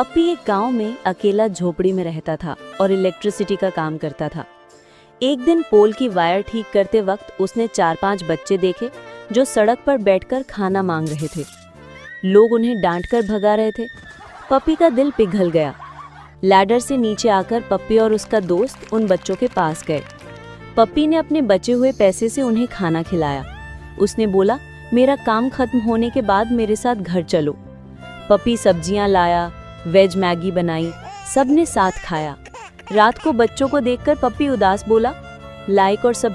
पप्पी एक गांव में अकेला झोपड़ी में रहता था और इलेक्ट्रिसिटी का काम करता था। एक दिन पोल की वायर ठीक करते वक्त उसने 4-5 बच्चे देखे जो सड़क पर बैठकर खाना मांग रहे थे। लोग उन्हें डांटकर भगा रहे थे। पप्पी का दिल पिघल गया। लैडर से नीचे आकर पप्पी और उसका दोस्त उन बच्चों के पास गए। पप्पी ने अपने बचे हुए पैसे से उन्हें खाना खिलाया। उसने बोला, मेरा काम खत्म होने के बाद मेरे साथ घर चलो। पप्पी सब्जियां लाया, वेज मैगी बनाई, सबने साथ खाया। रात को बच्चों को देखकर पप्पी उदास बोला, लाइक और सब्सक्राइब